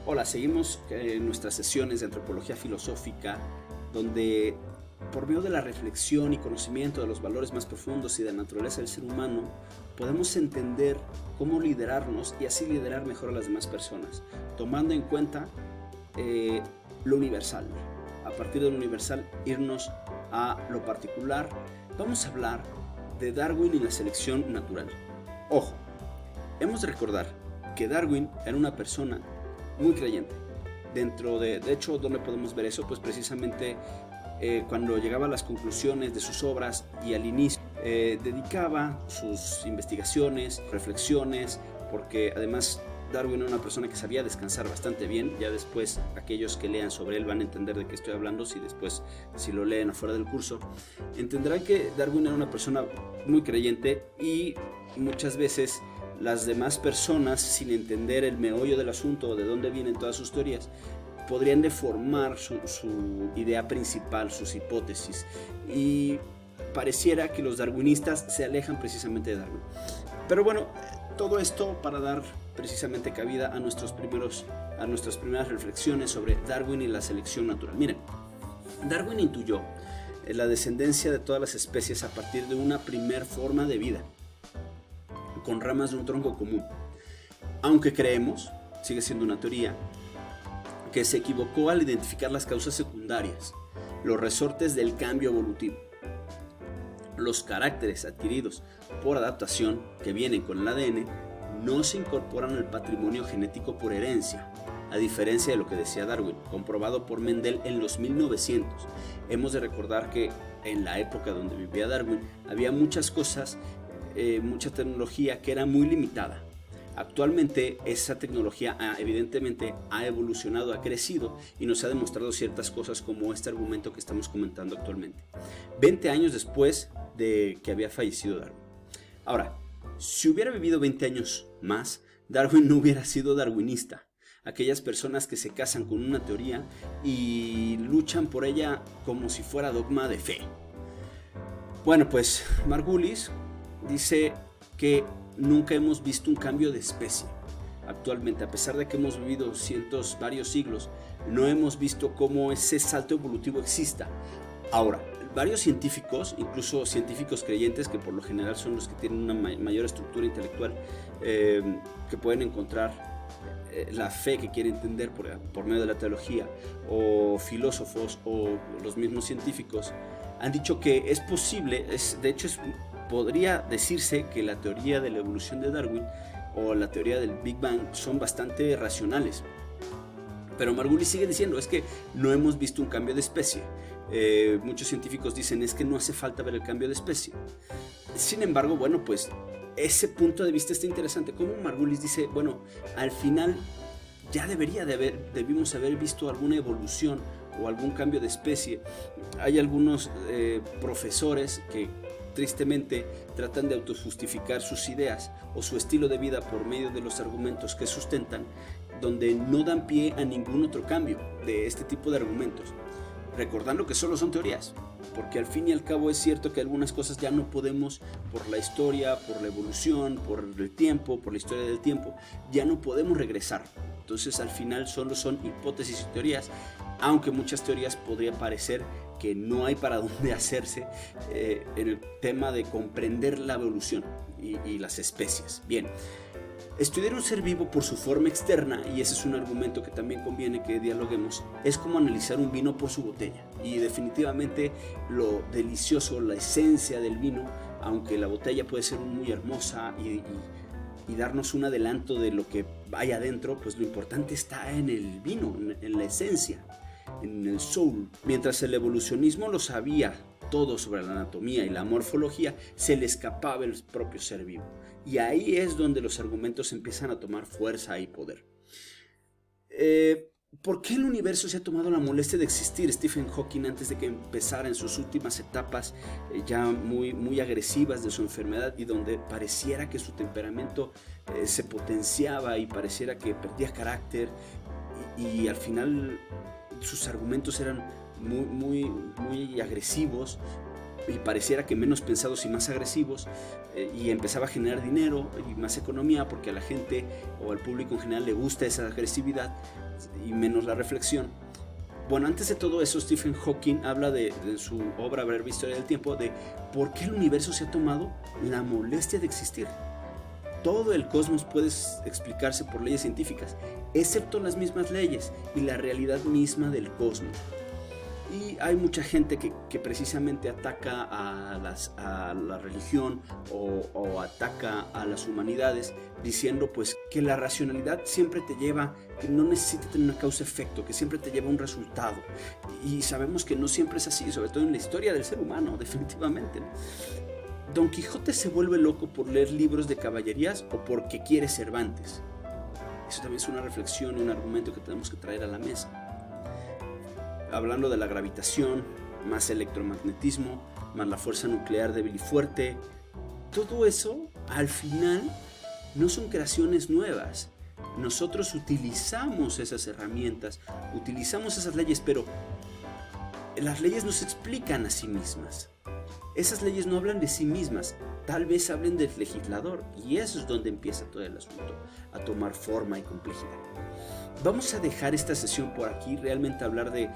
Hola, seguimos en nuestras sesiones de antropología filosófica, donde por medio de la reflexión y conocimiento de los valores más profundos y de la naturaleza del ser humano, podemos entender cómo liderarnos y así liderar mejor a las demás personas, tomando en cuenta lo universal. A partir de lo universal, irnos a lo particular. Vamos a hablar de Darwin y la selección natural. Ojo, hemos de recordar que Darwin era una persona muy creyente. De hecho, ¿dónde podemos ver eso? Pues precisamente cuando llegaba a las conclusiones de sus obras y al inicio dedicaba sus investigaciones, reflexiones, porque además Darwin era una persona que sabía descansar bastante bien. Ya después aquellos que lean sobre él van a entender de qué estoy hablando, si lo leen afuera del curso. Entenderán que Darwin era una persona muy creyente y muchas veces las demás personas, sin entender el meollo del asunto o de dónde vienen todas sus teorías, podrían deformar su idea principal, sus hipótesis, y pareciera que los darwinistas se alejan precisamente de Darwin. Pero bueno, todo esto para dar precisamente cabida a nuestras primeras reflexiones sobre Darwin y la selección natural. Miren, Darwin intuyó la descendencia de todas las especies a partir de una primer forma de vida, con ramas de un tronco común. Aunque creemos, sigue siendo una teoría, que se equivocó al identificar las causas secundarias, los resortes del cambio evolutivo. Los caracteres adquiridos por adaptación que vienen con el ADN no se incorporan al patrimonio genético por herencia, a diferencia de lo que decía Darwin, comprobado por Mendel en los 1900. Hemos de recordar que en la época donde vivía Darwin había muchas cosas, mucha tecnología que era muy limitada. Actualmente esa tecnología evidentemente ha evolucionado, ha crecido y nos ha demostrado ciertas cosas como este argumento que estamos comentando actualmente, 20 años después de que había fallecido Darwin. Ahora, si hubiera vivido 20 años más, Darwin no hubiera sido darwinista. Aquellas personas que se casan con una teoría y luchan por ella como si fuera dogma de fe. Bueno, pues Margulis dice que nunca hemos visto un cambio de especie. Actualmente, a pesar de que hemos vivido varios siglos, no hemos visto cómo ese salto evolutivo exista. Ahora, varios científicos, incluso científicos creyentes, que por lo general son los que tienen una mayor estructura intelectual, que pueden encontrar la fe que quiere entender por medio de la teología, o filósofos o los mismos científicos, han dicho que es posible, podría decirse que la teoría de la evolución de Darwin o la teoría del Big Bang son bastante racionales. Pero Margulis sigue diciendo, es que no hemos visto un cambio de especie. Muchos científicos dicen, es que no hace falta ver el cambio de especie. Sin embargo, bueno, pues ese punto de vista está interesante. Como Margulis dice, bueno, al final ya debimos haber visto alguna evolución o algún cambio de especie. Hay algunos profesores que tristemente tratan de autojustificar sus ideas o su estilo de vida por medio de los argumentos que sustentan, donde no dan pie a ningún otro cambio de este tipo de argumentos, recordando que solo son teorías, porque al fin y al cabo es cierto que algunas cosas ya no podemos, por la historia, por la evolución, por el tiempo, por la historia del tiempo, ya no podemos regresar. Entonces al final solo son hipótesis y teorías, aunque muchas teorías podría parecer que no hay para dónde hacerse en el tema de comprender la evolución y las especies. Bien, estudiar un ser vivo por su forma externa, y ese es un argumento que también conviene que dialoguemos, es como analizar un vino por su botella. Y definitivamente lo delicioso, la esencia del vino, aunque la botella puede ser muy hermosa y darnos un adelanto de lo que hay adentro, pues lo importante está en el vino, en la esencia, en el soul. Mientras el evolucionismo lo sabía todo sobre la anatomía y la morfología, se le escapaba el propio ser vivo. Y ahí es donde los argumentos empiezan a tomar fuerza y poder. ¿Por qué el universo se ha tomado la molestia de existir? Stephen Hawking, antes de que empezara en sus últimas etapas ya muy agresivas de su enfermedad, y donde pareciera que su temperamento se potenciaba y pareciera que perdía carácter, y al final sus argumentos eran muy agresivos, y pareciera que menos pensados y más agresivos, y empezaba a generar dinero y más economía, porque a la gente o al público en general le gusta esa agresividad. y menos la reflexión. Bueno, antes de todo eso, Stephen Hawking habla de su obra Breve Historia del Tiempo, de por qué el universo se ha tomado la molestia de existir. Todo el cosmos puede explicarse por leyes científicas, excepto las mismas leyes y la realidad misma del cosmos. Y hay mucha gente que precisamente ataca a la religión o ataca a las humanidades diciendo pues que la racionalidad siempre te lleva, que no necesita tener una causa-efecto, que siempre te lleva a un resultado. Y sabemos que no siempre es así, sobre todo en la historia del ser humano, definitivamente, ¿no? Don Quijote se vuelve loco por leer libros de caballerías o porque quiere Cervantes. Eso también es una reflexión y un argumento que tenemos que traer a la mesa. Hablando de la gravitación, más electromagnetismo, más la fuerza nuclear débil y fuerte, todo eso al final no son creaciones nuevas. Nosotros utilizamos esas herramientas, utilizamos esas leyes, pero las leyes no se explican a sí mismas. Esas leyes no hablan de sí mismas, tal vez hablen del legislador, y eso es donde empieza todo el asunto, a tomar forma y complejidad. Vamos a dejar esta sesión por aquí. Realmente hablar de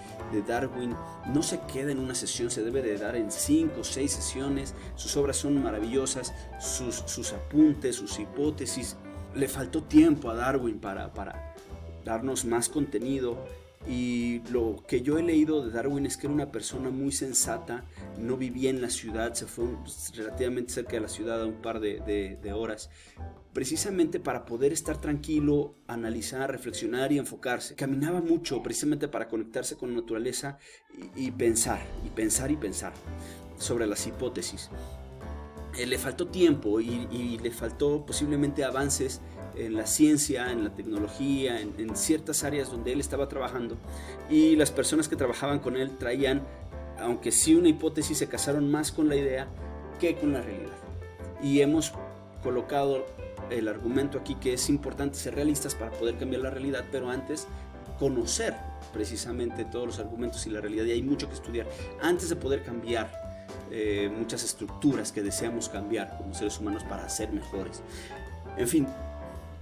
Darwin no se queda en una sesión, se debe de dar en 5 o 6 sesiones. Sus obras son maravillosas, sus apuntes, sus hipótesis. Le faltó tiempo a Darwin para darnos más contenido. Y lo que yo he leído de Darwin es que era una persona muy sensata, no vivía en la ciudad, se fue relativamente cerca de la ciudad a un par de horas, precisamente para poder estar tranquilo, analizar, reflexionar y enfocarse. Caminaba mucho precisamente para conectarse con la naturaleza y pensar sobre las hipótesis. Le faltó tiempo y le faltó posiblemente avances en la ciencia, en la tecnología, en ciertas áreas donde él estaba trabajando, y las personas que trabajaban con él traían, aunque sí una hipótesis, se casaron más con la idea que con la realidad. Y hemos colocado el argumento aquí que es importante ser realistas para poder cambiar la realidad, pero antes conocer precisamente todos los argumentos y la realidad, y hay mucho que estudiar antes de poder cambiar muchas estructuras que deseamos cambiar como seres humanos para ser mejores. En fin,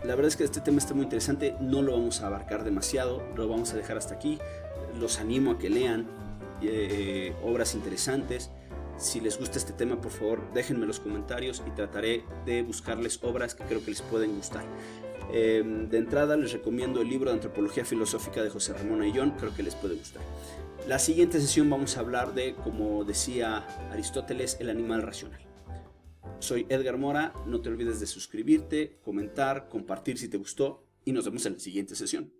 la verdad es que este tema está muy interesante, no lo vamos a abarcar demasiado, lo vamos a dejar hasta aquí. Los animo a que lean obras interesantes. Si les gusta este tema, por favor, déjenme los comentarios y trataré de buscarles obras que creo que les pueden gustar. De entrada les recomiendo el libro de Antropología Filosófica de José Ramón Ayllón, creo que les puede gustar. La siguiente sesión vamos a hablar de, como decía Aristóteles, el animal racional. Soy Edgar Mora, no te olvides de suscribirte, comentar, compartir si te gustó, y nos vemos en la siguiente sesión.